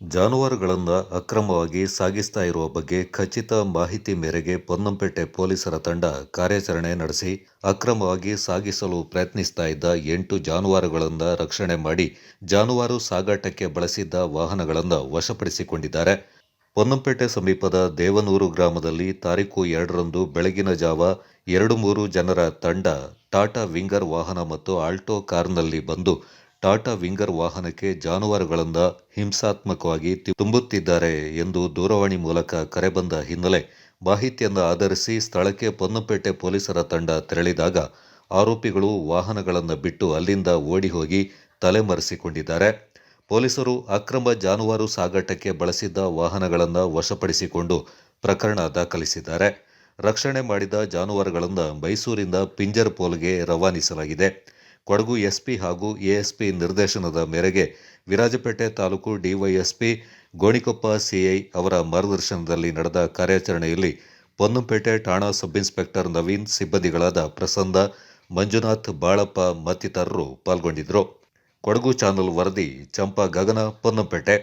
ಜಾನುವಾರುಗಳನ್ನು ಅಕ್ರಮವಾಗಿ ಸಾಗಿಸ್ತಾ ಇರುವ ಬಗ್ಗೆ ಖಚಿತ ಮಾಹಿತಿ ಮೇರೆಗೆ ಪೊನ್ನಂಪೇಟೆ ಪೊಲೀಸರ ತಂಡ ಕಾರ್ಯಾಚರಣೆ ನಡೆಸಿ ಅಕ್ರಮವಾಗಿ ಸಾಗಿಸಲು ಪ್ರಯತ್ನಿಸ್ತಾ ಇದ್ದ 8 ಜಾನುವಾರುಗಳನ್ನು ರಕ್ಷಣೆ ಮಾಡಿ ಜಾನುವಾರು ಸಾಗಾಟಕ್ಕೆ ಬಳಸಿದ್ದ ವಾಹನಗಳನ್ನು ವಶಪಡಿಸಿಕೊಂಡಿದ್ದಾರೆ. ಪೊನ್ನಂಪೇಟೆ ಸಮೀಪದ ದೇವನೂರು ಗ್ರಾಮದಲ್ಲಿ ತಾರೀಖು 2ರಂದು ಬೆಳಗಿನ ಜಾವ 2-3 ಜನರ ತಂಡ ಟಾಟಾ ವಿಂಗರ್ ವಾಹನ ಮತ್ತು ಆಲ್ಟೋ ಕಾರ್ನಲ್ಲಿ ಬಂದು ಟಾಟಾ ವಿಂಗರ್ ವಾಹನಕ್ಕೆ ಜಾನುವಾರುಗಳನ್ನು ಹಿಂಸಾತ್ಮಕವಾಗಿ ತುಂಬುತ್ತಿದ್ದಾರೆ ಎಂದು ದೂರವಾಣಿ ಮೂಲಕ ಕರೆ ಬಂದ ಹಿನ್ನೆಲೆ ಮಾಹಿತಿಯನ್ನು ಆಧರಿಸಿ ಸ್ಥಳಕ್ಕೆ ಪೊನ್ನಂಪೇಟೆ ಪೊಲೀಸರ ತಂಡ ತೆರಳಿದಾಗ ಆರೋಪಿಗಳು ವಾಹನಗಳನ್ನು ಬಿಟ್ಟು ಅಲ್ಲಿಂದ ಓಡಿ ಹೋಗಿ ತಲೆಮರೆಸಿಕೊಂಡಿದ್ದಾರೆ. ಪೊಲೀಸರು ಅಕ್ರಮ ಜಾನುವಾರು ಸಾಗಾಟಕ್ಕೆ ಬಳಸಿದ್ದ ವಾಹನಗಳನ್ನು ವಶಪಡಿಸಿಕೊಂಡು ಪ್ರಕರಣ ದಾಖಲಿಸಿದ್ದಾರೆ. ರಕ್ಷಣೆ ಮಾಡಿದ ಜಾನುವಾರುಗಳನ್ನು ಮೈಸೂರಿನ ಪಿಂಜರಪೋಲ್ಗೆ ರವಾನಿಸಲಾಗಿದೆ. ಕೊಡಗು ಎಸ್ಪಿ ಹಾಗೂ ಎಎಸ್ಪಿ ನಿರ್ದೇಶನದ ಮೇರೆಗೆ ವಿರಾಜಪೇಟೆ ತಾಲೂಕು ಡಿವೈಎಸ್ಪಿ ಗೋಣಿಕೊಪ್ಪ ಸಿಐ ಅವರ ಮಾರ್ಗದರ್ಶನದಲ್ಲಿ ನಡೆದ ಕಾರ್ಯಾಚರಣೆಯಲ್ಲಿ ಪೊನ್ನಂಪೇಟೆ ಠಾಣಾ ಸಬ್ಇನ್ಸ್ಪೆಕ್ಟರ್ ನವೀನ್, ಸಿಬ್ಬಂದಿಗಳಾದ ಪ್ರಸನ್ನ, ಮಂಜುನಾಥ್, ಬಾಳಪ್ಪ ಮತ್ತಿತರರು ಪಾಲ್ಗೊಂಡಿದ್ದರು. ಕೊಡಗು ಚಾನಲ್ ವರದಿ ಚಂಪಾ ಗಗನ, ಪೊನ್ನಂಪೇಟೆ.